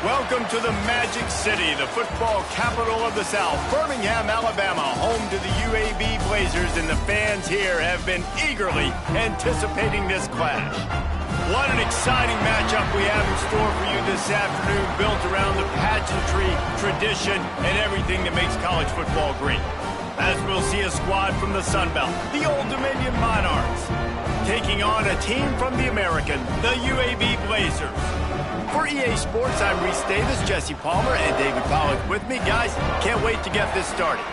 Welcome to the Magic City, the football capital of the South, Birmingham, Alabama, home to the UAB Blazers, and the fans here have been eagerly anticipating this clash. What an exciting matchup we have in store for you this afternoon, built around the pageantry, tradition, and everything that makes college football great. As we'll see a squad from the Sun Belt, the Old Dominion Monarchs, taking on a team from the American, the UAB Blazers. For EA Sports, I'm Reese Davis, Jesse Palmer, and David Pollack with me. Guys, can't wait to get this started.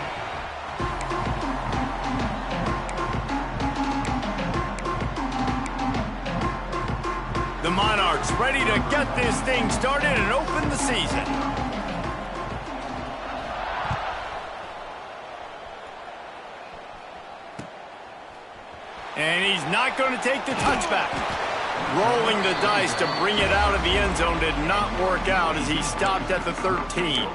The Monarchs ready to get this thing started and open the season. And he's not going to take the touchback. Rolling the dice to bring it out of the end zone did not work out as he stopped at the 13.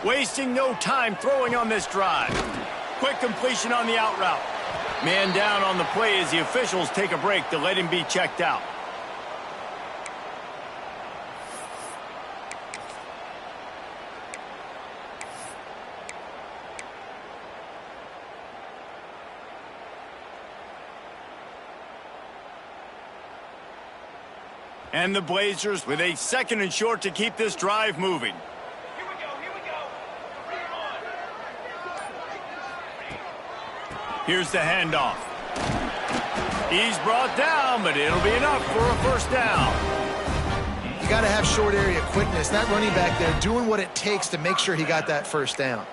Wasting no time throwing on this drive. Quick completion on the out route. Man down on the play as the officials take a break to let him be checked out. And the Blazers with a second and short to keep this drive moving. Here's the handoff. He's brought down, but it'll be enough for a first down. You got to have short area quickness. That running back there doing what it takes to make sure he got that first down.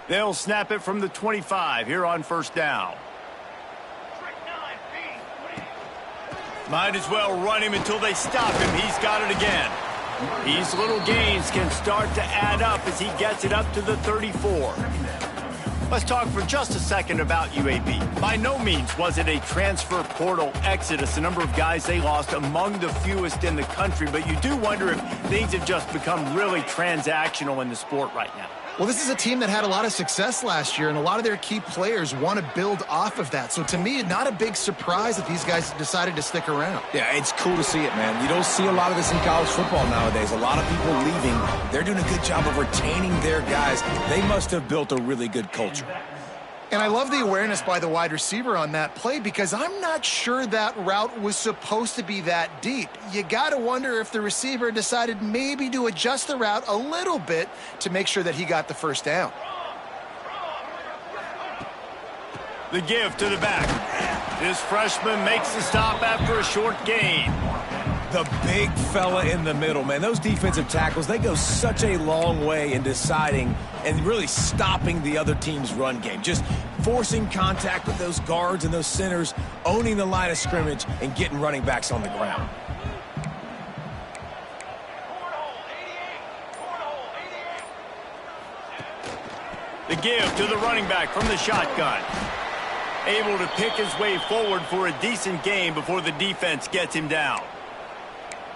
They'll snap it from the 25 here on first down. Might as well run him until they stop him. He's got it again. These little gains can start to add up as he gets it up to the 34. Let's talk for just a second about UAB. By no means was it a transfer portal exodus, the number of guys they lost among the fewest in the country, but you do wonder if things have just become really transactional in the sport right now. Well, this is a team that had a lot of success last year, and a lot of their key players want to build off of that. So to me, not a big surprise that these guys decided to stick around. Yeah, it's cool to see it, man. You don't see a lot of this in college football nowadays. A lot of people leaving. They're doing a good job of retaining their guys. They must have built a really good culture. And I love the awareness by the wide receiver on that play because I'm not sure that route was supposed to be that deep. You got to wonder if the receiver decided maybe to adjust the route a little bit to make sure that he got the first down. The give to the back. This freshman makes the stop after a short gain. The big fella in the middle, man. Those defensive tackles, they go such a long way in deciding and really stopping the other team's run game. Just forcing contact with those guards and those centers, owning the line of scrimmage, and getting running backs on the ground. The give to the running back from the shotgun. Able to pick his way forward for a decent gain before the defense gets him down.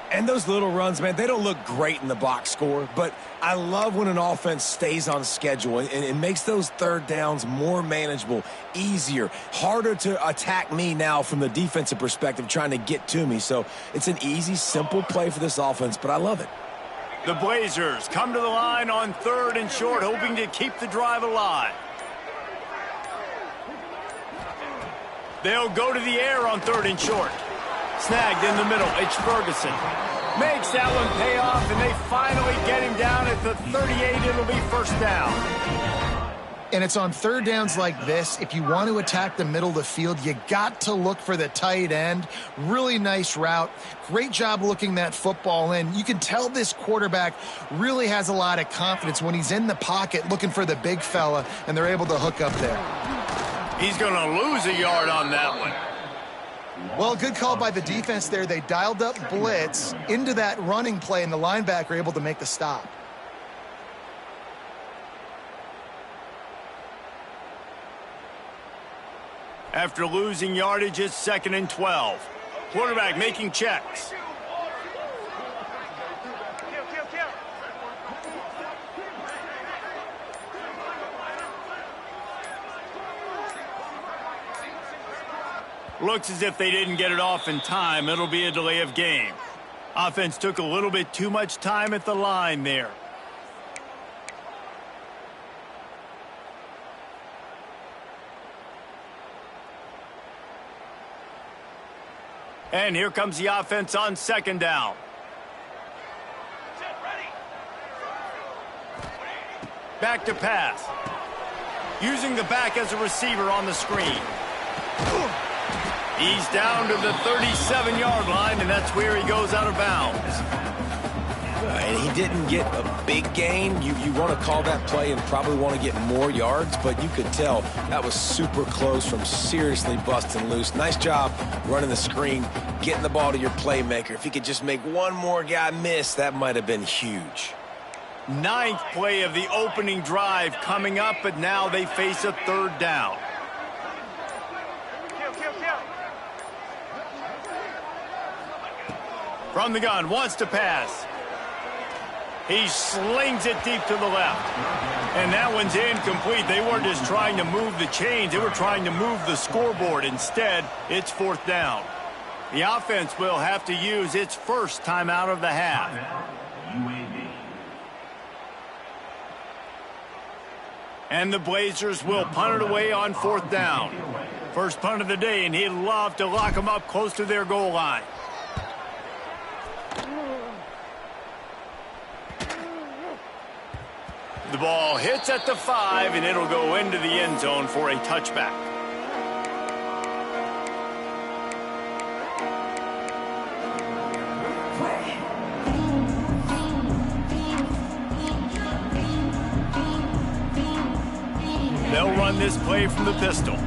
And those little runs, man, they don't look great in the box score, but I love when an offense stays on schedule and it makes those third downs more manageable, easier, harder to attack me now from the defensive perspective trying to get to me. So it's an easy, simple play for this offense, but I love it. The Blazers come to the line on 3rd and short, hoping to keep the drive alive. They'll go to the air on 3rd and short. Snagged in the middle, it's Ferguson. Makes that one pay off, and they finally get him down at the 38. It'll be 1st down. And it's on 3rd downs like this. If you want to attack the middle of the field, you got to look for the tight end. Really nice route. Great job looking that football in. You can tell this quarterback really has a lot of confidence when he's in the pocket looking for the big fella, and they're able to hook up there. He's going to lose a yard on that one. Well, good call by the defense there. They dialed up blitz into that running play, and the linebacker able to make the stop. After losing yardage, it's 2nd and 12. Quarterback making checks. Looks as if they didn't get it off in time. It'll be a delay of game. Offense took a little bit too much time at the line there. And here comes the offense on 2nd down. Back to pass. Using the back as a receiver on the screen. He's down to the 37-yard line, and that's where he goes out of bounds. And he didn't get a big gain. You want to call that play and probably want to get more yards, but you could tell that was super close from seriously busting loose. Nice job running the screen, getting the ball to your playmaker. If he could just make one more guy miss, that might have been huge. 9th play of the opening drive coming up, but now they face a 3rd down. From the gun, wants to pass. He slings it deep to the left. And that one's incomplete. They weren't just trying to move the chains. They were trying to move the scoreboard. Instead, it's 4th down. The offense will have to use its first timeout of the half. And the Blazers will punt it away on 4th down. First punt of the day, and he'd love to lock them up close to their goal line. The ball hits at the 5, and it'll go into the end zone for a touchback. They'll run this play from the pistol.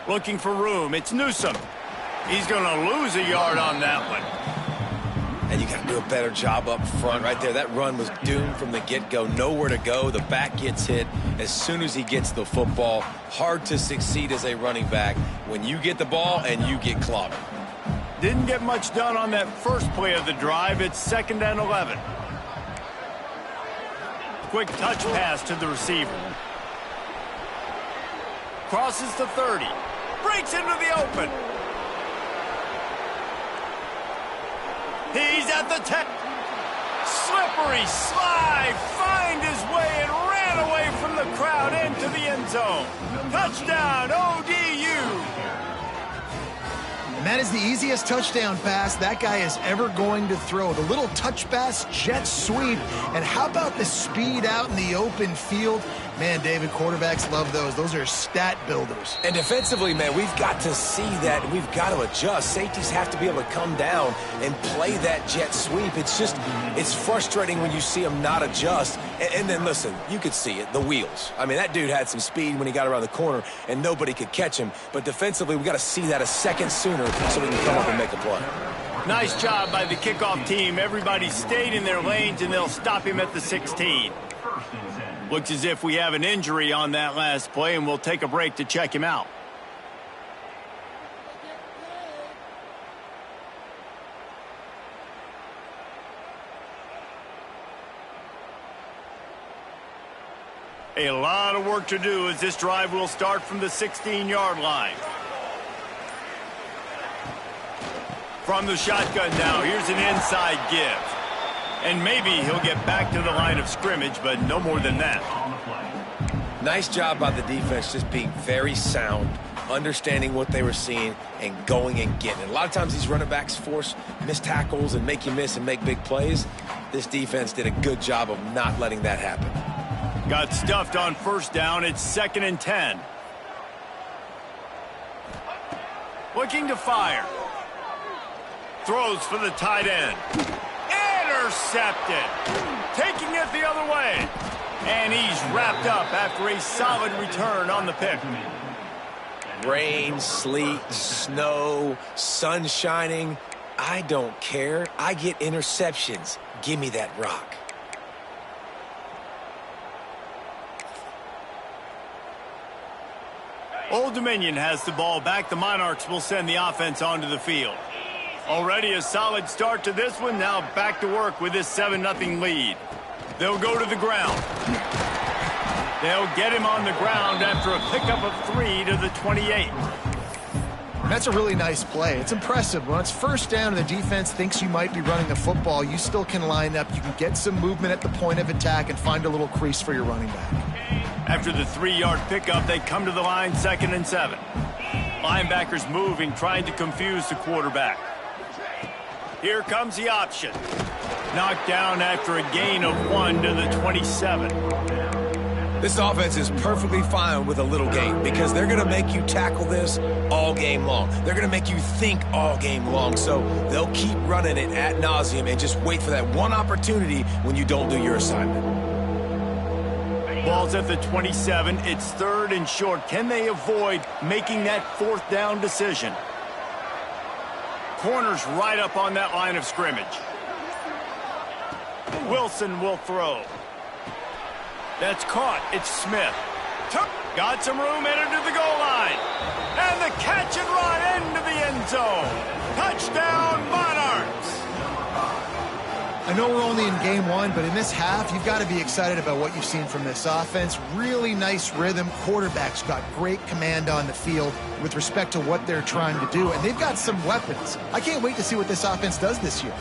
Looking for room. It's Newsome. He's going to lose a yard on that one. And you got to do a better job up front right there. That run was doomed from the get-go. Nowhere to go. The back gets hit as soon as he gets the football. Hard to succeed as a running back when you get the ball and you get clobbered. Didn't get much done on that first play of the drive. It's 2nd and 11. Quick touch pass to the receiver. Crosses the 30. Breaks into the open. He's at the 10. Slippery slide. Find his way and ran away from the crowd into the end zone. Touchdown, ODU. And that is the easiest touchdown pass that guy is ever going to throw. The little touch pass, jet sweep. And how about the speed out in the open field? Man, David, quarterbacks love those. Those are stat builders. And defensively, man, we've got to see that. We've got to adjust. Safeties have to be able to come down and play that jet sweep. It's frustrating when you see them not adjust. And then, listen, you could see it, the wheels. I mean, that dude had some speed when he got around the corner, and nobody could catch him. But defensively, we've got to see that a second sooner so we can come up and make a play. Nice job by the kickoff team. Everybody stayed in their lanes, and they'll stop him at the 16. Looks as if we have an injury on that last play, and we'll take a break to check him out. A lot of work to do as this drive will start from the 16-yard line. From the shotgun now, here's an inside give. And maybe he'll get back to the line of scrimmage, but no more than that. Nice job by the defense, just being very sound, understanding what they were seeing, and going and getting it. A lot of times these running backs force missed tackles and make you miss and make big plays. This defense did a good job of not letting that happen. Got stuffed on first down. It's 2nd and 10. Looking to fire. Throws for the tight end. Intercepted. Taking it the other way. And he's wrapped up after a solid return on the pick. Rain, sleet, snow, sun shining. I don't care. I get interceptions. Give me that rock. Old Dominion has the ball back. The Monarchs will send the offense onto the field. Already a solid start to this one. Now back to work with this 7-0 lead. They'll go to the ground. They'll get him on the ground after a pickup of 3 to the 28. That's a really nice play. It's impressive. When it's first down and the defense thinks you might be running the football, you still can line up. You can get some movement at the point of attack and find a little crease for your running back. After the 3-yard pickup, they come to the line 2nd and 7. Linebackers moving, trying to confuse the quarterback. Here comes the option. Knocked down after a gain of 1 to the 27. This offense is perfectly fine with a little gain because they're going to make you tackle this all game long. They're going to make you think all game long. So they'll keep running it ad nauseum and just wait for that one opportunity when you don't do your assignment. Ball's at the 27. It's 3rd and short. Can they avoid making that 4th down decision? Corners right up on that line of scrimmage. Wilson will throw. That's caught. It's Smith. Got some room, entered to the goal line. And the catch and run into the end zone. Touchdown, Monarchs. I know we're only in game 1, but in this half, you've got to be excited about what you've seen from this offense. Really nice rhythm. Quarterback's got great command on the field with respect to what they're trying to do, and they've got some weapons. I can't wait to see what this offense does this year.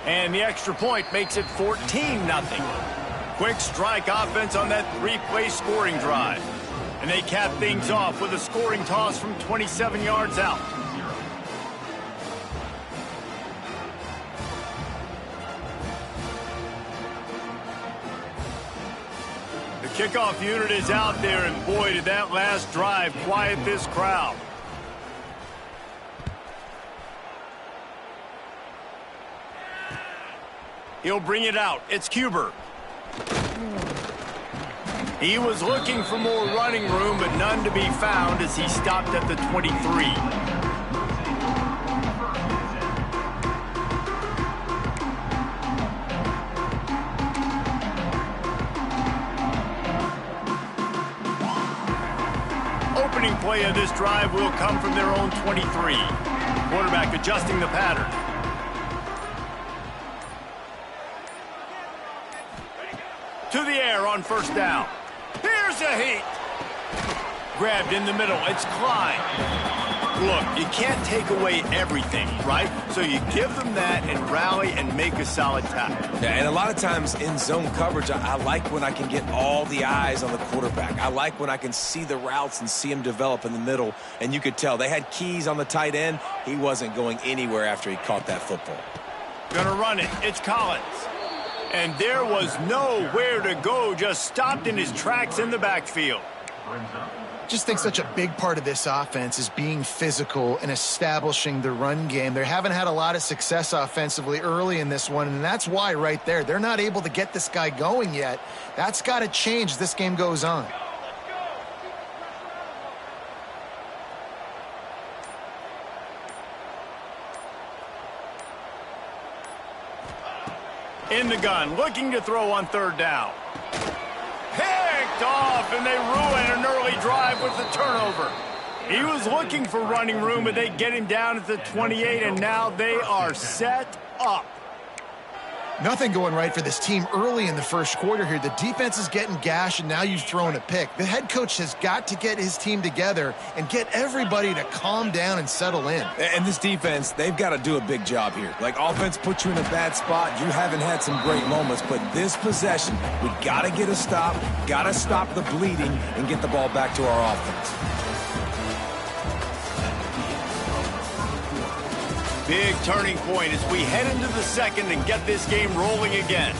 And the extra point makes it 14-0. Quick strike offense on that 3-play scoring drive. And they cap things off with a scoring toss from 27 yards out. The kickoff unit is out there, and boy, did that last drive quiet this crowd. He'll bring it out. It's Huber. He was looking for more running room, but none to be found as he stopped at the 23. Opening play of this drive will come from their own 23. Quarterback adjusting the pattern. To the air on first down. Here's a heat. Grabbed in the middle. It's Klein. Look, you can't take away everything, right? So you give them that and rally and make a solid tackle. Yeah, and a lot of times in zone coverage, I like when I can get all the eyes on the quarterback. I like when I can see the routes and see him develop in the middle. And you could tell they had keys on the tight end. He wasn't going anywhere after he caught that football. Gonna run it. It's Collins. And there was nowhere to go, just stopped in his tracks in the backfield. Just think such a big part of this offense is being physical and establishing the run game. They haven't had a lot of success offensively early in this one, and that's why right there. They're not able to get this guy going yet. That's got to change as this game goes on. In the gun, looking to throw on third down. Picked off, and they ruin an early drive with the turnover. He was looking for running room, but they get him down at the 28, and now they are set up. Nothing going right for this team early in the first quarter here. The defense is getting gashed, and now you've thrown a pick. The head coach has got to get his team together and get everybody to calm down and settle in. And this defense, they've got to do a big job here. Like, offense put you in a bad spot. You haven't had some great moments, but this possession, we got to get a stop, got to stop the bleeding, and get the ball back to our offense. Big turning point as we head into the second and get this game rolling again.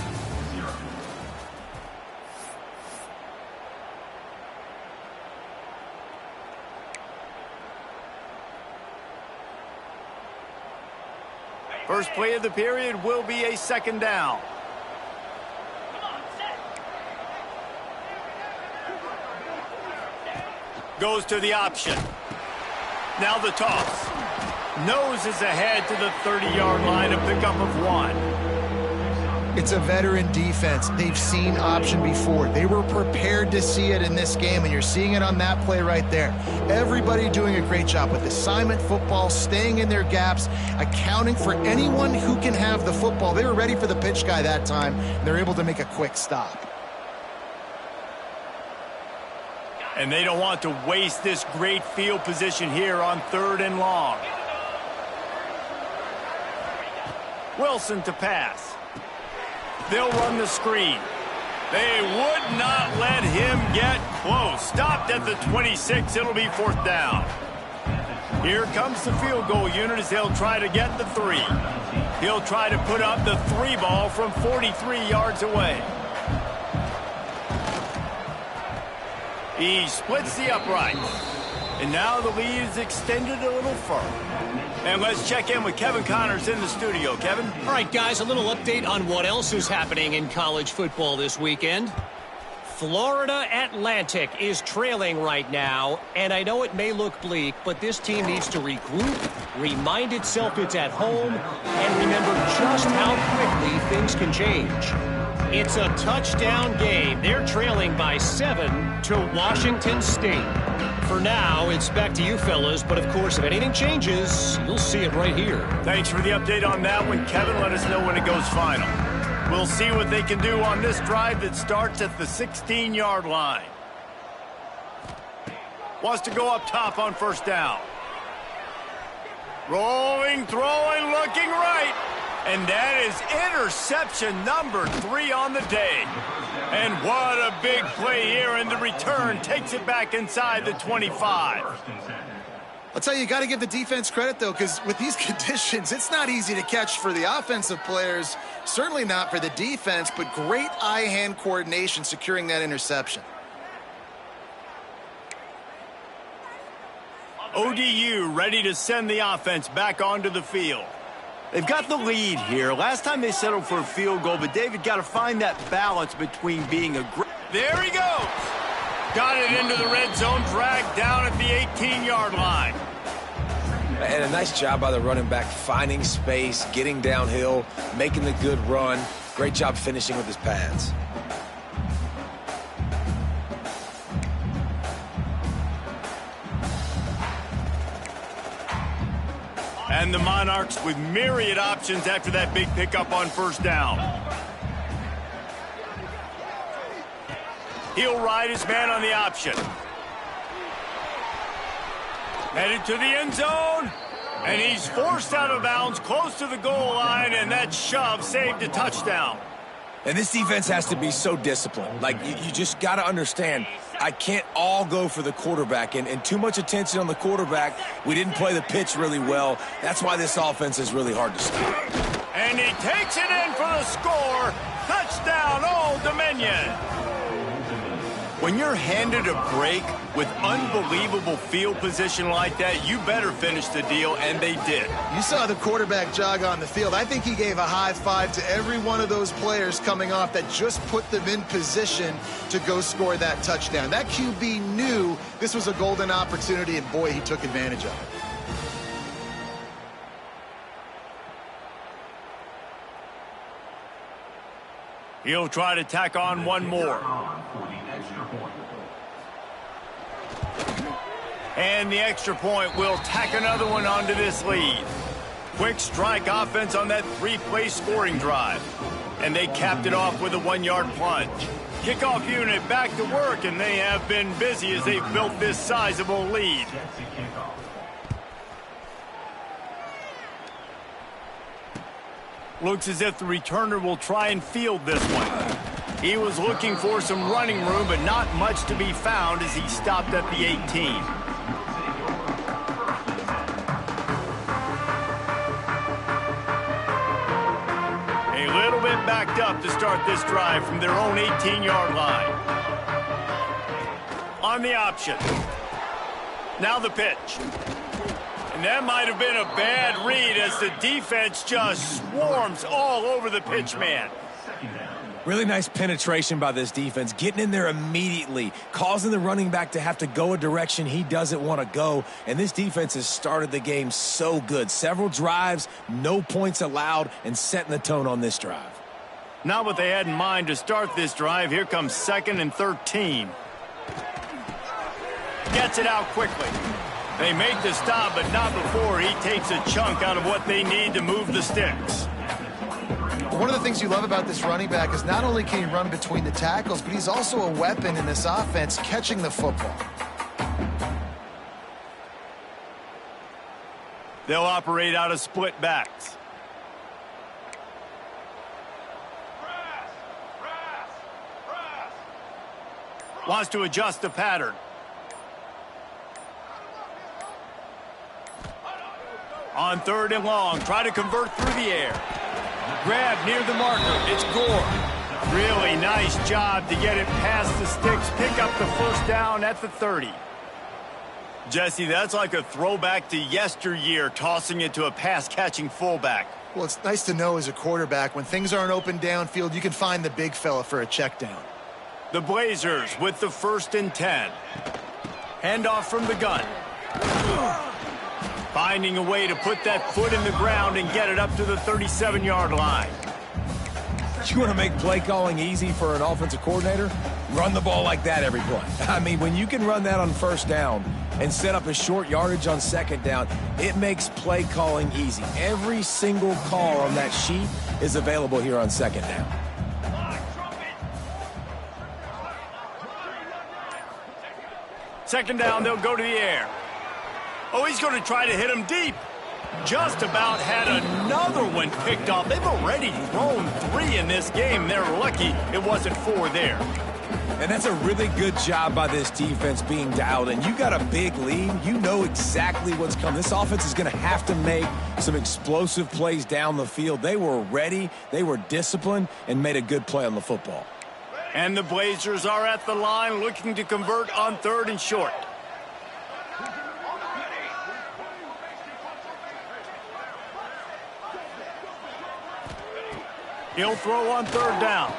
First play of the period will be a second down. Goes to the option. Now the toss. Noses ahead to the 30-yard line, a pickup of 1. It's a veteran defense. They've seen option before. They were prepared to see it in this game, and you're seeing it on that play right there. Everybody doing a great job with assignment football, staying in their gaps, accounting for anyone who can have the football. They were ready for the pitch guy that time, and they're able to make a quick stop. And they don't want to waste this great field position here on 3rd and long. Wilson to pass. They'll run the screen. They would not let him get close. Stopped at the 26. It'll be 4th down. Here comes the field goal unit as they'll try to get the 3. He'll try to put up the 3 ball from 43 yards away. He splits the uprights. And now the lead is extended a little further. And let's check in with Kevin Connors in the studio. Kevin? All right, guys, a little update on what else is happening in college football this weekend. Florida Atlantic is trailing right now, and I know it may look bleak, but this team needs to regroup, remind itself it's at home, and remember just how quickly things can change. It's a touchdown game. They're trailing by 7 to Washington State. For now, it's back to you fellas, but of course, if anything changes, you'll see it right here. Thanks for the update on that one, Kevin. Let us know when it goes final. We'll see what they can do on this drive that starts at the 16-yard line. Wants to go up top on 1st down. Rolling, throwing, looking right. And that is interception number 3 on the day. And what a big play here, and the return takes it back inside the 25. I'll tell you, you got to give the defense credit, though, because with these conditions, it's not easy to catch for the offensive players, certainly not for the defense, but great eye-hand coordination securing that interception. ODU ready to send the offense back onto the field. They've got the lead here. Last time they settled for a field goal, but David got to find that balance between being aggressive. There he goes. Got it into the red zone, dragged down at the 18-yard line. And a nice job by the running back, finding space, getting downhill, making the good run. Great job finishing with his pads. And the Monarchs with myriad options after that big pickup on 1st down. He'll ride his man on the option. Headed to the end zone. And he's forced out of bounds close to the goal line, and that shove saved a touchdown. And this defense has to be so disciplined. Like, you just got to understand, I can't all go for the quarterback. And too much attention on the quarterback. We didn't play the pitch really well. That's why this offense is really hard to stop. And he takes it in for the score. Touchdown, Old Dominion. When you're handed a break with unbelievable field position like that, you better finish the deal, and they did. You saw the quarterback jog on the field. I think he gave a high five to every one of those players coming off that just put them in position to go score that touchdown. That QB knew this was a golden opportunity, and boy, he took advantage of it. He'll try to tack on one more. And the extra point will tack another one onto this lead. Quick strike offense on that 3-play scoring drive. And they capped it off with a 1-yard plunge. Kickoff unit back to work, and they have been busy as they've built this sizable lead. Looks as if the returner will try and field this one. He was looking for some running room, but not much to be found as he stopped at the 18. A little bit backed up to start this drive from their own 18-yard line. On the option. Now the pitch. And that might have been a bad read as the defense just swarms all over the pitch man. Really nice penetration by this defense, getting in there immediately, causing the running back to have to go a direction he doesn't want to go. And this defense has started the game so good. Several drives, no points allowed, and setting the tone on this drive. Not what they had in mind to start this drive. Here comes 2nd and 13. Gets it out quickly. They make the stop, but not before he takes a chunk out of what they need to move the sticks. One of the things you love about this running back is not only can he run between the tackles, but he's also a weapon in this offense catching the football. They'll operate out of split backs. Wants to adjust the pattern. On 3rd and long, try to convert through the air. Grab near the marker. It's Gore. Really nice job to get it past the sticks. Pick up the first down at the 30. Jesse, that's like a throwback to yesteryear, tossing it to a pass-catching fullback. Well, it's nice to know as a quarterback, when things aren't open downfield, you can find the big fella for a check down. The Blazers with the 1st and 10. Handoff from the gun. Finding a way to put that foot in the ground and get it up to the 37-yard line. You want to make play calling easy for an offensive coordinator? Run the ball like that every play. I mean, when you can run that on 1st down and set up a short yardage on 2nd down, it makes play calling easy. Every single call on that sheet is available here on 2nd down. Second down, they'll go to the air. Oh, he's going to try to hit him deep. Just about had another one picked off. They've already thrown 3 in this game. They're lucky it wasn't 4 there. And that's a really good job by this defense being dialed in. You got a big lead. You know exactly what's coming. This offense is going to have to make some explosive plays down the field. They were ready, they were disciplined, and made a good play on the football. And the Blazers are at the line looking to convert on 3rd and short. He'll throw on 3rd down.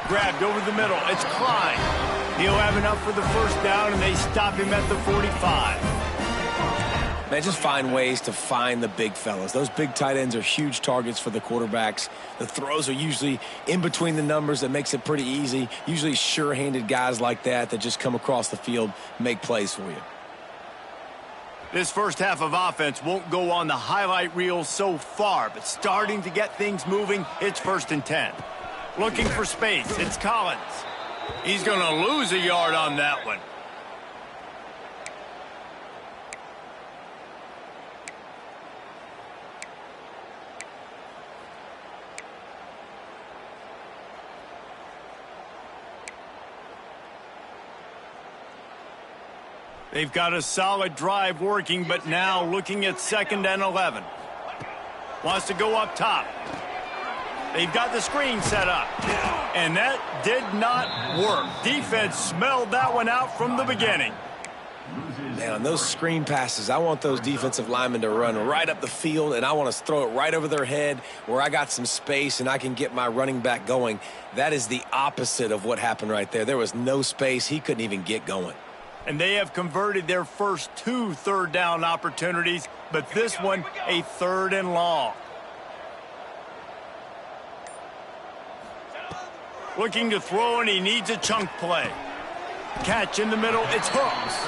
Grabbed over the middle. It's Klein. He'll have enough for the first down, and they stop him at the 45. Man, just find ways to find the big fellas. Those big tight ends are huge targets for the quarterbacks. The throws are usually in between the numbers. That makes it pretty easy. Usually sure-handed guys like that just come across the field, make plays for you. This first half of offense won't go on the highlight reel so far, but starting to get things moving, it's 1st and 10. Looking for space, it's Collins. He's going to lose a yard on that one. They've got a solid drive working, but now looking at 2nd and 11. Wants to go up top. They've got the screen set up. And that did not work. Defense smelled that one out from the beginning. Man, on those screen passes, I want those defensive linemen to run right up the field, and I want to throw it right over their head where I got some space and I can get my running back going. That is the opposite of what happened right there. There was no space. He couldn't even get going. And they have converted their first 2 3rd down opportunities, but this one a 3rd and long. Looking to throw, and he needs a chunk play. Catch in the middle, it's Hooks.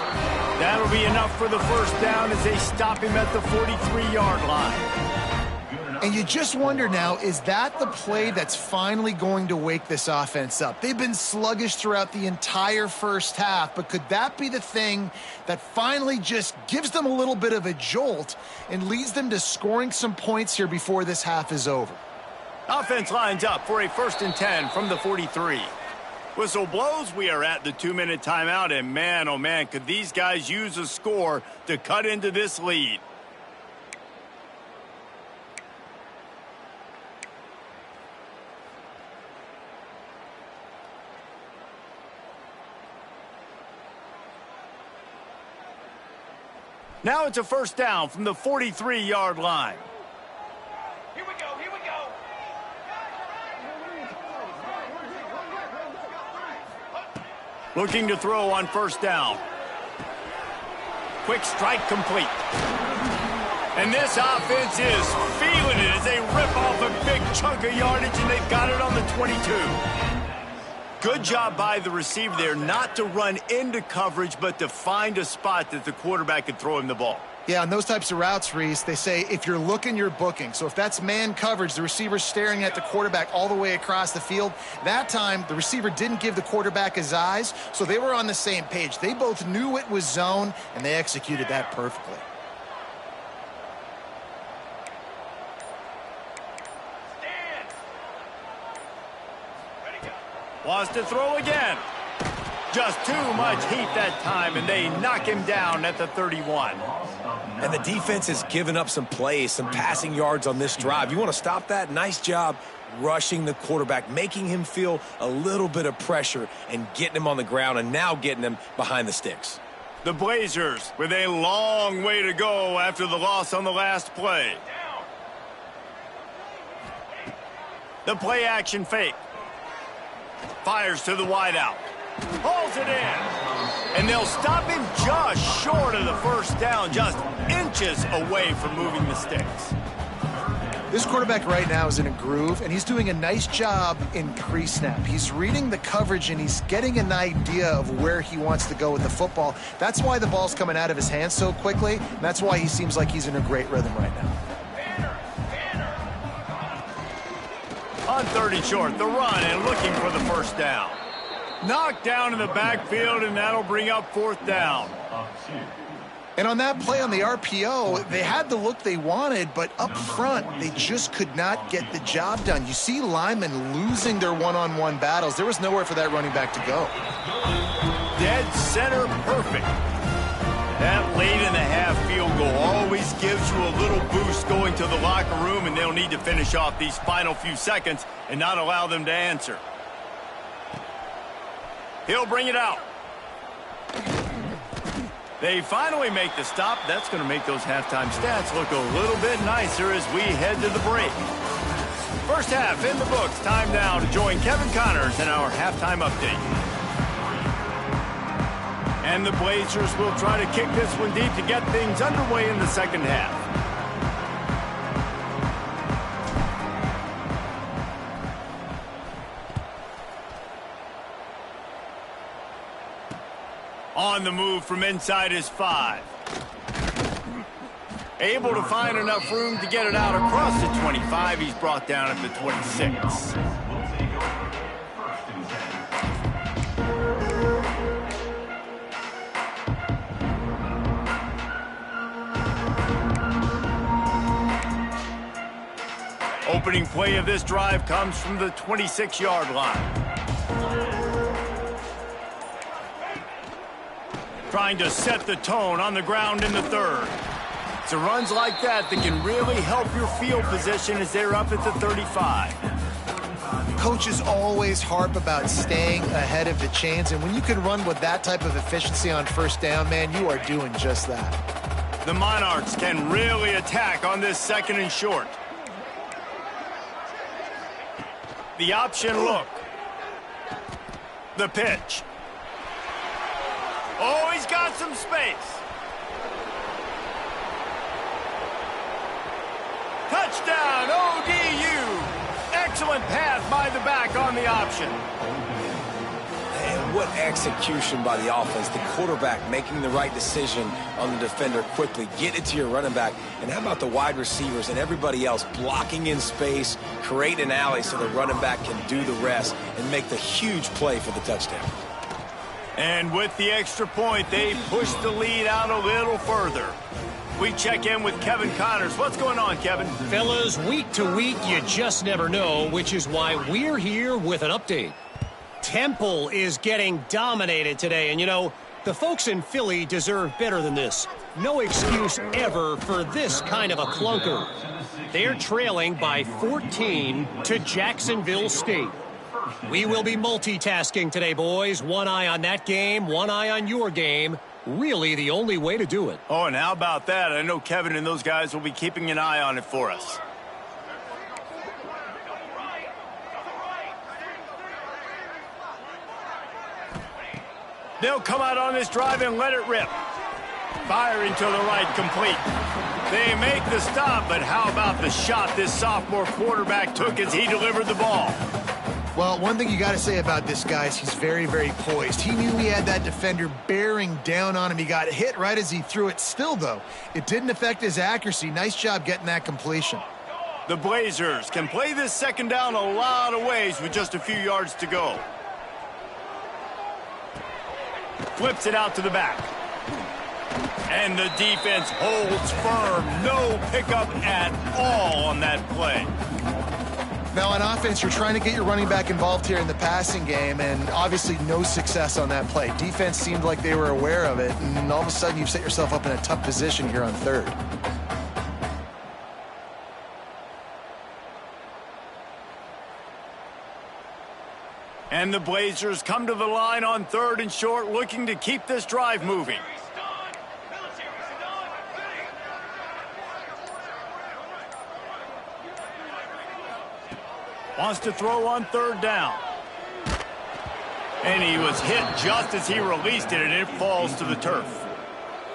That'll be enough for the first down as they stop him at the 43-yard line. And you just wonder now, is that the play that's finally going to wake this offense up? They've been sluggish throughout the entire first half, but could that be the thing that finally just gives them a little bit of a jolt and leads them to scoring some points here before this half is over? Offense lines up for a 1st and 10 from the 43. Whistle blows, we are at the 2-minute timeout, and man, oh man, could these guys use a score to cut into this lead. Now it's a 1st down from the 43-yard line. Here we go, here we go. Looking to throw on 1st down. Quick strike complete. And this offense is feeling it as they rip off a big chunk of yardage, and they've got it on the 22. Good job by the receiver there not to run into coverage, but to find a spot that the quarterback could throw him the ball. Yeah, on those types of routes, Reese, they say if you're looking, you're booking. So if that's man coverage, the receiver's staring at the quarterback all the way across the field. That time, the receiver didn't give the quarterback his eyes, so they were on the same page. They both knew it was zone, and they executed that perfectly. Wants to throw again. Just too much heat that time, and they knock him down at the 31. And the defense has given up some plays, some passing yards on this drive. You want to stop that? Nice job rushing the quarterback, making him feel a little bit of pressure and getting him on the ground and now getting him behind the sticks. The Blazers with a long way to go after the loss on the last play. The play action fake. Fires to the wideout. Pulls it in. And they'll stop him just short of the 1st down, just inches away from moving the sticks. This quarterback right now is in a groove, and he's doing a nice job in pre-snap. He's reading the coverage, and he's getting an idea of where he wants to go with the football. That's why the ball's coming out of his hands so quickly, and that's why he seems like he's in a great rhythm right now. On 3rd and short, the run and looking for the 1st down. Knocked down in the backfield, and that'll bring up 4th down. And on that play on the RPO, they had the look they wanted, but up front, they just could not get the job done. You see linemen losing their one-on-one battles. There was nowhere for that running back to go. Dead center perfect. That late in the half field goal always gives you a little boost going to the locker room, and they'll need to finish off these final few seconds and not allow them to answer. He'll bring it out. They finally make the stop. That's going to make those halftime stats look a little bit nicer as we head to the break. 1st half in the books. Time now to join Kevin Connors in our halftime update. And the Blazers will try to kick this one deep to get things underway in the 2nd half. On the move from inside his 5. Able to find enough room to get it out across the 25. He's brought down at the 26. Opening play of this drive comes from the 26-yard line. Trying to set the tone on the ground in the 3rd. So runs like that can really help your field position as they're up at the 35. Coaches always harp about staying ahead of the chains, and when you can run with that type of efficiency on 1st down, man, you are doing just that. The Monarchs can really attack on this 2nd and short. The option look. The pitch. Oh, he's got some space. Touchdown, ODU. Excellent pass by the back on the option. what execution by the offense. The quarterback making the right decision on the defender quickly. Get it to your running back. And how about the wide receivers and everybody else blocking in space, create an alley so the running back can do the rest and make the huge play for the touchdown. And with the extra point, they push the lead out a little further. We check in with Kevin Connors. What's going on, Kevin? Fellas, week to week, you just never know, which is why we're here with an update. Temple is getting dominated today, and you know, the folks in Philly deserve better than this. No excuse ever for this kind of a clunker. They're trailing by 14 to Jacksonville State. We will be multitasking today, boys. One eye on that game, one eye on your game. Really the only way to do it. Oh, and how about that? I know Kevin and those guys will be keeping an eye on it for us. They'll come out on this drive and let it rip. Firing to the right, complete. They make the stop, but how about the shot this sophomore quarterback took as he delivered the ball? Well, one thing you got to say about this guy is he's very, very poised. He knew he had that defender bearing down on him. He got hit right as he threw it. Still, though, it didn't affect his accuracy. Nice job getting that completion. The Blazers can play this second down a lot of ways with just a few yards to go. Flips it out to the back. And the defense holds firm. No pickup at all on that play. Now, on offense, you're trying to get your running back involved here in the passing game, and obviously no success on that play. Defense seemed like they were aware of it, and all of a sudden you've set yourself up in a tough position here on third. And the Blazers come to the line on third and short, looking to keep this drive moving. Wants to throw on third down. And he was hit just as he released it, and it falls to the turf.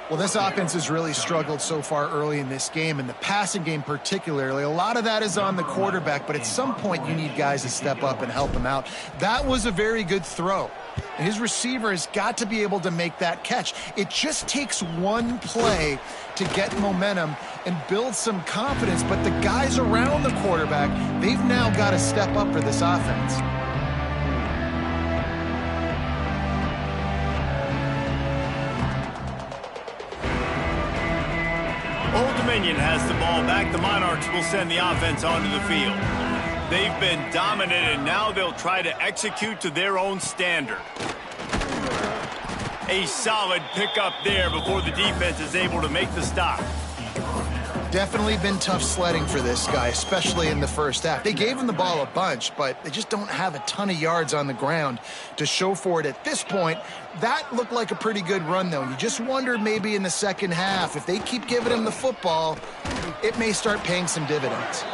Well, this offense has really struggled so far early in this game, and the passing game particularly. A lot of that is on the quarterback, but at some point you need guys to step up and help him out. That was a very good throw. And his receiver has got to be able to make that catch. It just takes one play to get momentum and build some confidence, but the guys around the quarterback, they've now got to step up for this offense. Old Dominion has the ball back. The Monarchs will send the offense onto the field. They've been dominant, and now they'll try to execute to their own standard. A solid pickup there before the defense is able to make the stop. Definitely been tough sledding for this guy, especially in the first half. They gave him the ball a bunch, but they just don't have a ton of yards on the ground to show for it at this point. That looked like a pretty good run, though. You just wonder maybe in the second half, if they keep giving him the football, it may start paying some dividends.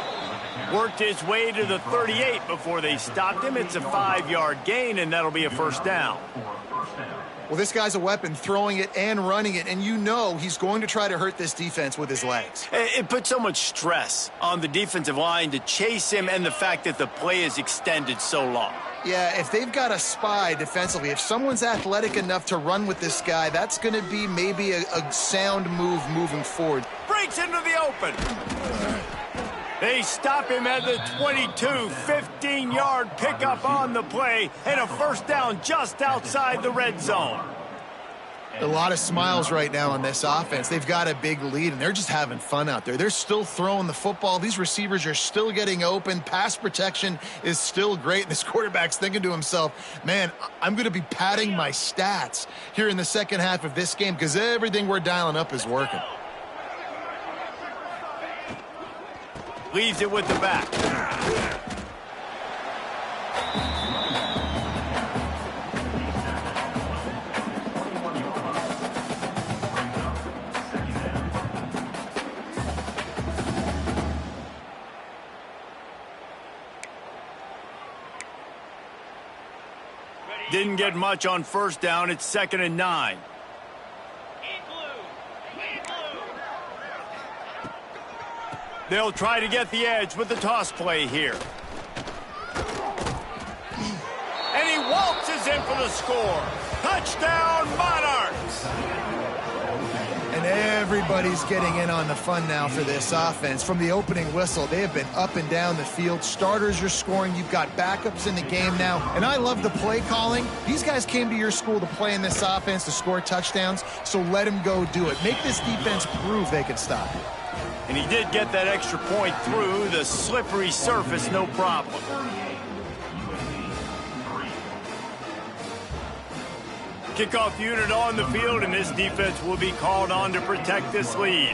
Worked his way to the 38 before they stopped him. It's a 5-yard gain, and that'll be a first down. Well, this guy's a weapon, throwing it and running it, and you know he's going to try to hurt this defense with his legs. It puts so much stress on the defensive line to chase him, and the fact that the play is extended so long. Yeah, if they've got a spy defensively, if someone's athletic enough to run with this guy, that's going to be maybe a sound move moving forward. Breaks into the open. They stop him at the 22, 15-yard pickup on the play, and a first down just outside the red zone. A lot of smiles right now on this offense. They've got a big lead, and they're just having fun out there. They're still throwing the football. These receivers are still getting open. Pass protection is still great. And this quarterback's thinking to himself, man, I'm going to be padding my stats here in the second half of this game because everything we're dialing up is working. Leaves it with the back. Didn't get much on first down. It's 2nd and 9. They'll try to get the edge with the toss play here. And he waltzes in for the score. Touchdown, Monarchs! And everybody's getting in on the fun now for this offense. From the opening whistle, they have been up and down the field. Starters are scoring. You've got backups in the game now. And I love the play calling. These guys came to your school to play in this offense to score touchdowns, so let them go do it. Make this defense prove they can stop you. And he did get that extra point through the slippery surface, no problem. Kickoff unit on the field, and this defense will be called on to protect this lead.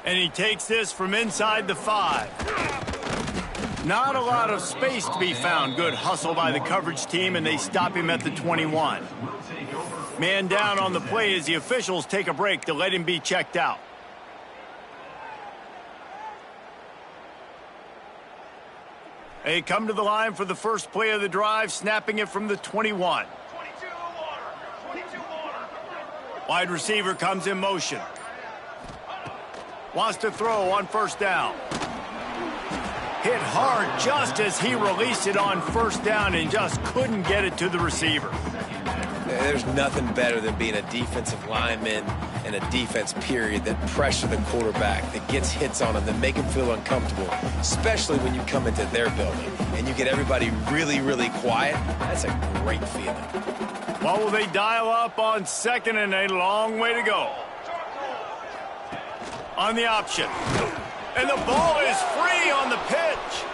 And he takes this from inside the 5. Not a lot of space to be found. Good hustle by the coverage team, and they stop him at the 21. Man down on the play as the officials take a break to let him be checked out. They come to the line for the first play of the drive, snapping it from the 21. 22 Wide receiver comes in motion. Wants to throw on first down. Hit hard just as he released it on first down and just couldn't get it to the receiver. There's nothing better than being a defensive lineman and a defense period that pressure the quarterback, that gets hits on him, that make him feel uncomfortable, especially when you come into their building and you get everybody really, really quiet. That's a great feeling. Well, will they dial up on second and a long way to go? On the option. And the ball is free on the pitch.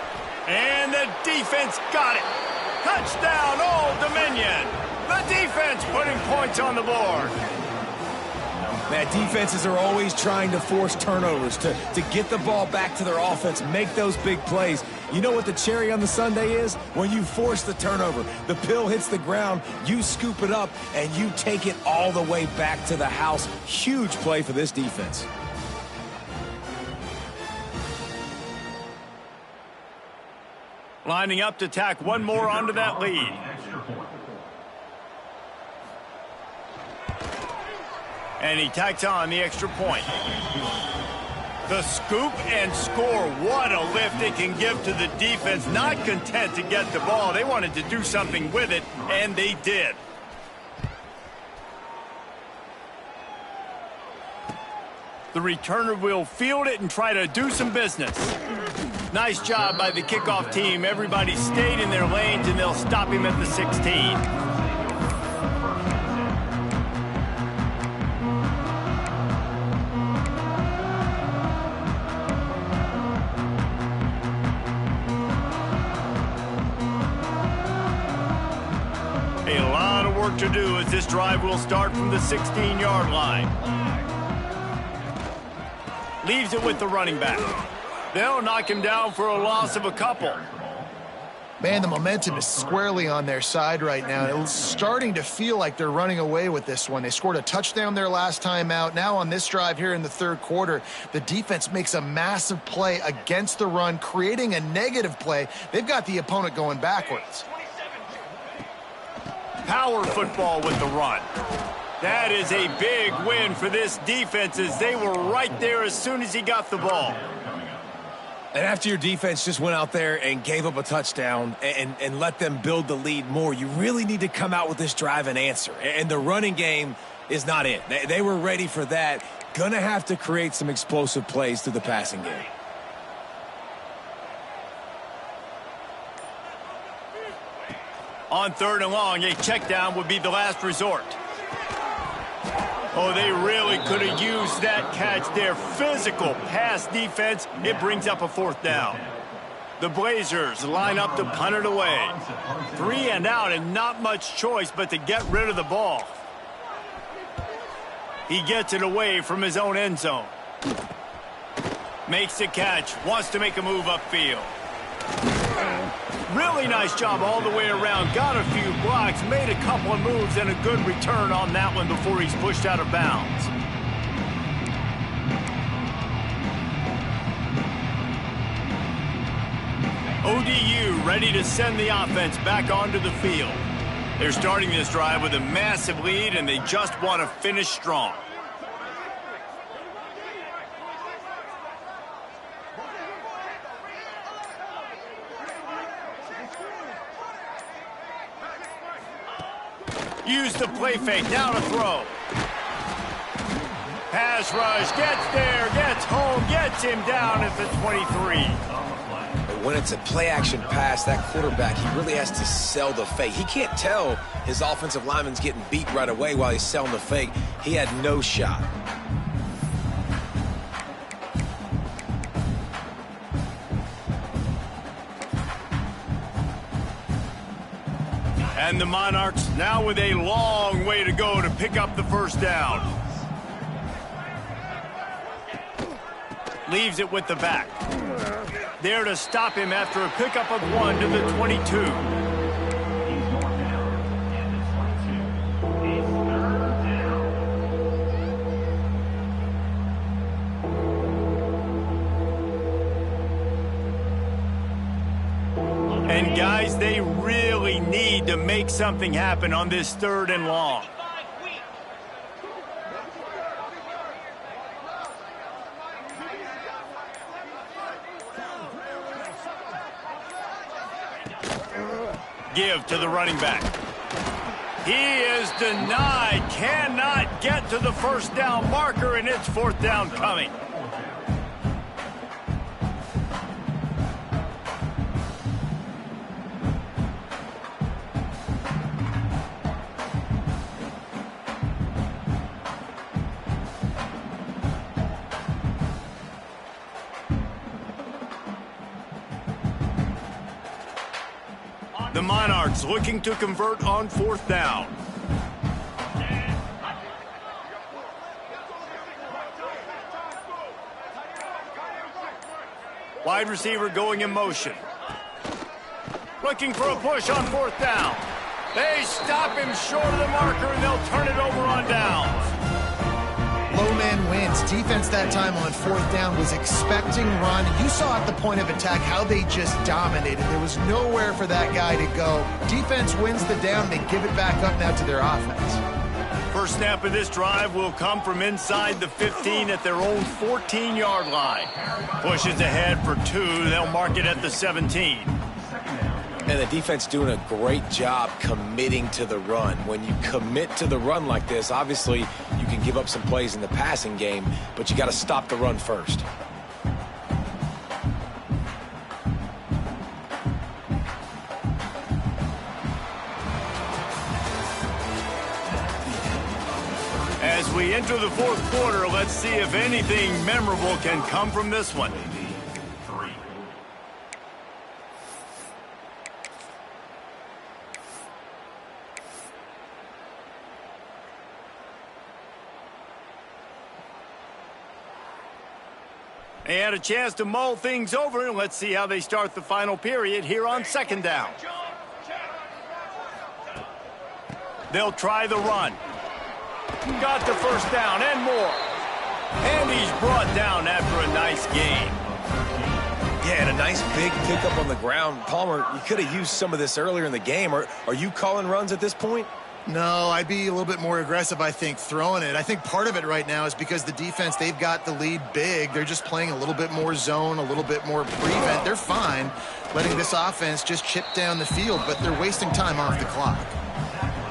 And the defense got it. Touchdown, Old Dominion. The defense putting points on the board. Man, defenses are always trying to force turnovers to get the ball back to their offense, make those big plays. You know what the cherry on the sundae is? When you force the turnover, the pill hits the ground, you scoop it up, and you take it all the way back to the house. Huge play for this defense. Lining up to tack one more onto that lead. And he tacks on the extra point. The scoop and score. What a lift it can give to the defense. Not content to get the ball. They wanted to do something with it, and they did. The returner will field it and try to do some business. Nice job by the kickoff team. Everybody stayed in their lanes, and they'll stop him at the 16. A lot of work to do as this drive will start from the 16-yard line. Leaves it with the running back. They'll knock him down for a loss of a couple. Man, the momentum is squarely on their side right now. It's starting to feel like they're running away with this one. They scored a touchdown their last time out. Now on this drive here in the third quarter, the defense makes a massive play against the run, creating a negative play. They've got the opponent going backwards. Power football with the run. That is a big win for this defense as they were right there as soon as he got the ball. And after your defense just went out there and gave up a touchdown and let them build the lead more, you really need to come out with this drive and answer. And the running game is not it. They were ready for that. Gonna have to create some explosive plays through the passing game. On third and long, a check down would be the last resort. Oh, they really could have used that catch there. Physical pass defense. It brings up a fourth down. The Blazers line up to punt it away. 3 and out and not much choice but to get rid of the ball. He gets it away from his own end zone. Makes the catch. Wants to make a move upfield. Really nice job all the way around. Got a few blocks, made a couple of moves, and a good return on that one before he's pushed out of bounds. ODU ready to send the offense back onto the field. They're starting this drive with a massive lead, and they just want to finish strong. Use the play fake, now to throw. Pass rush, gets there, gets home, gets him down at the 23. When it's a play-action pass, that quarterback, he really has to sell the fake. He can't tell his offensive lineman's getting beat right away while he's selling the fake. He had no shot. And the Monarchs now with a long way to go to pick up the first down. Leaves it with the back. There to stop him after a pickup of 1 to the 22. He's going down, and it's 22. He's third down. And guys, they really need to make something happen on this 3rd and long. Give to the running back. He is denied, cannot get to the first down marker, and it's 4th down coming. The Monarchs looking to convert on 4th down. Wide receiver going in motion. Looking for a push on 4th down. They stop him short of the marker, and they'll turn it over on downs. Low man wins. Defense that time on 4th down was expecting run. You saw at the point of attack how they just dominated. There was nowhere for that guy to go. Defense wins the down. They give it back up now to their offense. First snap of this drive will come from inside the 15 at their own 14-yard line. Pushes ahead for 2. They'll mark it at the 17. And the defense doing a great job committing to the run. When you commit to the run like this, obviously you can give up some plays in the passing game, but you got to stop the run first. As we enter the 4th quarter, let's see if anything memorable can come from this one. They had a chance to mull things over, and let's see how they start the final period here on 2nd down. They'll try the run. Got the first down and more. And he's brought down after a nice gain. Yeah, and a nice big pickup on the ground. Palmer, you could have used some of this earlier in the game. Are you calling runs at this point? No, I'd be a little bit more aggressive, I think, throwing it. I think part of it right now is because the defense, they've got the lead big. They're just playing a little bit more zone, a little bit more prevent. They're fine letting this offense just chip down the field, but they're wasting time off the clock.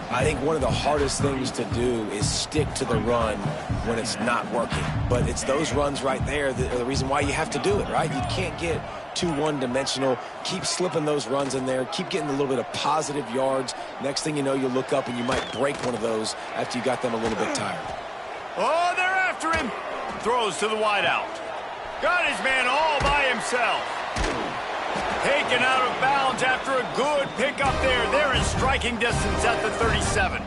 I think one of the hardest things to do is stick to the run when it's not working. But it's those runs right there that are the reason why you have to do it, right? You can't get too one-dimensional. Keep slipping those runs in there. Keep getting a little bit of positive yards. Next thing you know, you look up and you might break one of those after you got them a little bit tired. Oh, they're after him. Throws to the wideout. Got his man all by himself. Taken out of bounds after a good pickup there. They're in striking distance at the 37.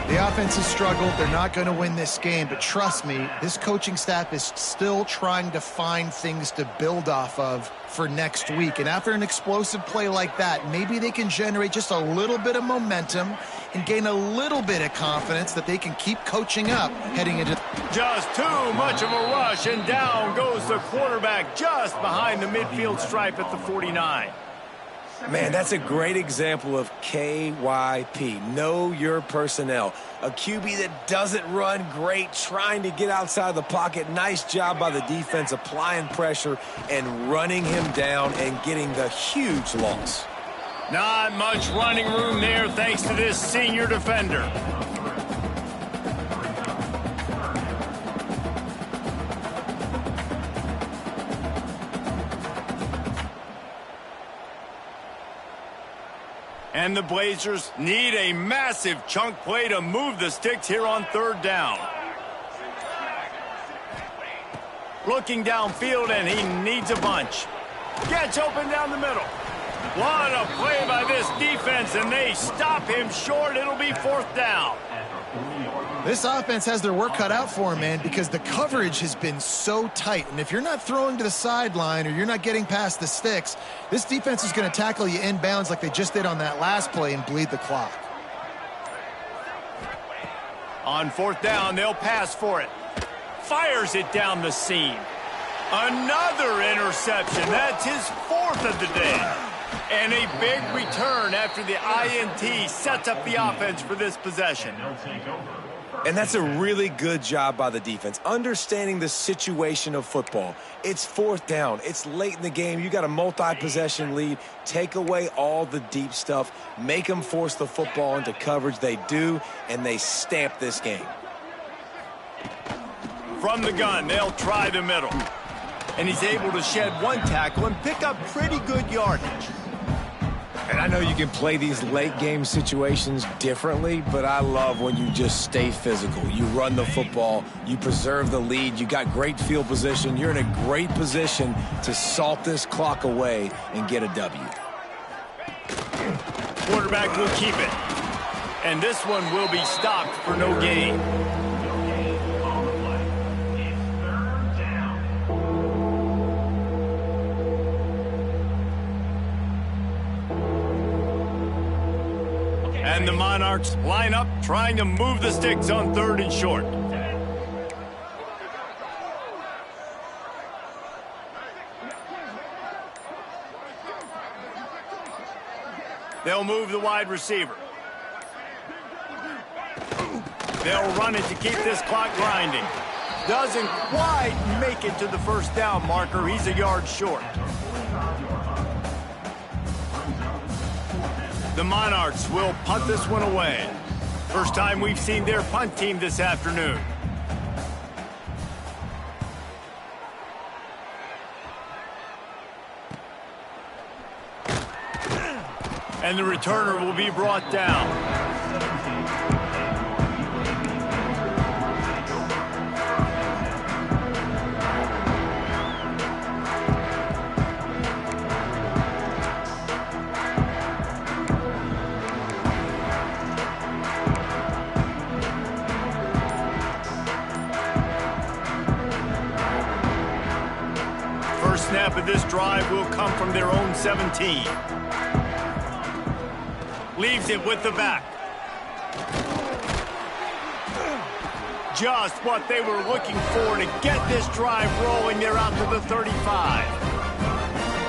The offense has struggled. They're not going to win this game, but trust me, this coaching staff is still trying to find things to build off of for next week. And after an explosive play like that, maybe they can generate just a little bit of momentum and gain a little bit of confidence that they can keep coaching up heading into... Just too much of a rush, and down goes the quarterback just behind the midfield stripe at the 49. Man, that's a great example of KYP. Know your personnel. A QB that doesn't run great, trying to get outside the pocket. Nice job by the defense applying pressure and running him down and getting the huge loss. Not much running room there thanks to this senior defender. And the Blazers need a massive chunk play to move the sticks here on third down. Looking downfield, and he needs a bunch. Gets open down the middle. What a play by this defense, and they stop him short. It'll be fourth down. This offense has their work cut out for them, man, because the coverage has been so tight. And if you're not throwing to the sideline or you're not getting past the sticks, this defense is going to tackle you inbounds like they just did on that last play and bleed the clock. On fourth down, they'll pass for it. Fires it down the seam. Another interception. That's his fourth of the day. And a big return after the INT sets up the offense for this possession. And that's a really good job by the defense, understanding the situation of football. It's fourth down. It's late in the game. You got a multi-possession lead. Take away all the deep stuff. Make them force the football into coverage. They do, and they stamp this game. From the gun, they'll try the middle. And he's able to shed one tackle and pick up pretty good yardage. And I know you can play these late game situations differently, but I love when you just stay physical. You run the football, you preserve the lead, you got great field position. You're in a great position to salt this clock away and get a W. Quarterback will keep it. And this one will be stopped for no gain. And the Monarchs line up, trying to move the sticks on third and short. They'll move the wide receiver. They'll run it to keep this clock grinding. Doesn't quite make it to the first down marker. He's a yard short. The Monarchs will punt this one away. First time we've seen their punt team this afternoon. And the returner will be brought down. Snap of this drive will come from their own 17. Leaves it with the back. Just what they were looking for to get this drive rolling. They're out to the 35.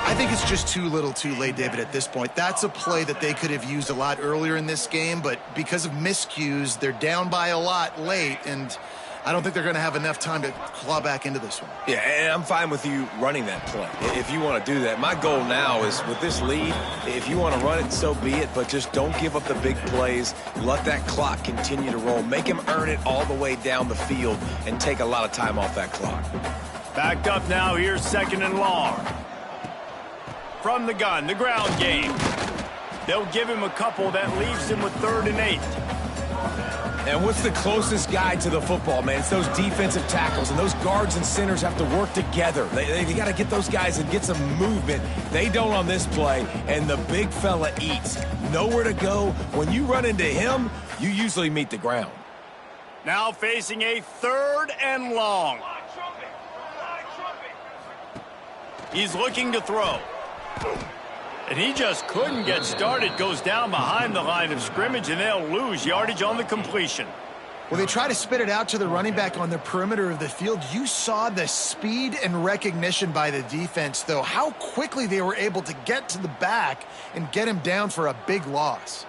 I think it's just too little too late, David, at this point. That's a play that they could have used a lot earlier in this game, but because of miscues, they're down by a lot late, and I don't think they're going to have enough time to claw back into this one. Yeah, and I'm fine with you running that play if you want to do that. My goal now is with this lead, if you want to run it, so be it, but just don't give up the big plays. Let that clock continue to roll. Make him earn it all the way down the field and take a lot of time off that clock. Backed up now, here's second and long. From the gun, the ground game. They'll give him a couple. That leaves him with 3rd and 8. And what's the closest guy to the football, man? It's those defensive tackles, and those guards and centers have to work together. They got to get those guys and get some movement. They don't on this play, and the big fella eats. Nowhere to go. When you run into him, you usually meet the ground. Now facing a 3rd and long. He's looking to throw. And he just couldn't get started. Goes down behind the line of scrimmage, and they'll lose yardage on the completion. Well, they try to spit it out to the running back on the perimeter of the field. You saw the speed and recognition by the defense, though, how quickly they were able to get to the back and get him down for a big loss.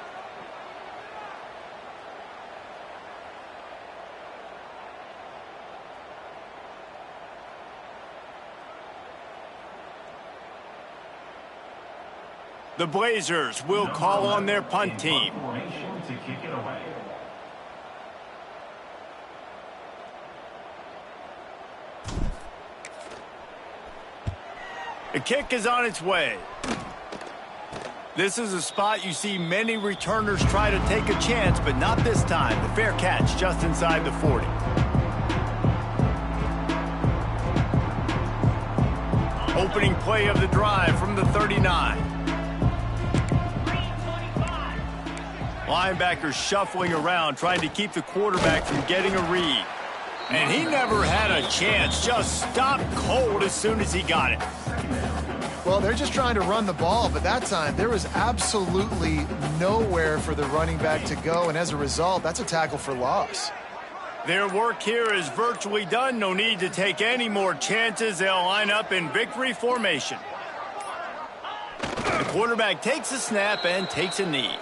The Blazers will call on their punt team. Formation to kick it away. The kick is on its way. This is a spot you see many returners try to take a chance, but not this time. The fair catch just inside the 40. Opening play of the drive from the 39. Linebackers shuffling around, trying to keep the quarterback from getting a read. And he never had a chance, just stopped cold as soon as he got it. Well, they're just trying to run the ball, but that time there was absolutely nowhere for the running back to go, and as a result, that's a tackle for loss. Their work here is virtually done. No need to take any more chances. They'll line up in victory formation. The quarterback takes a snap and takes a knee.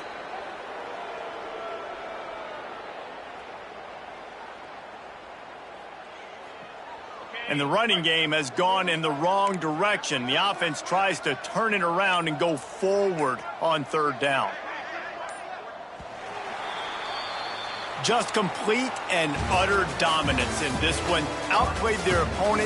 And the running game has gone in the wrong direction. The offense tries to turn it around and go forward on third down. Just complete and utter dominance in this one. Outplayed their opponent.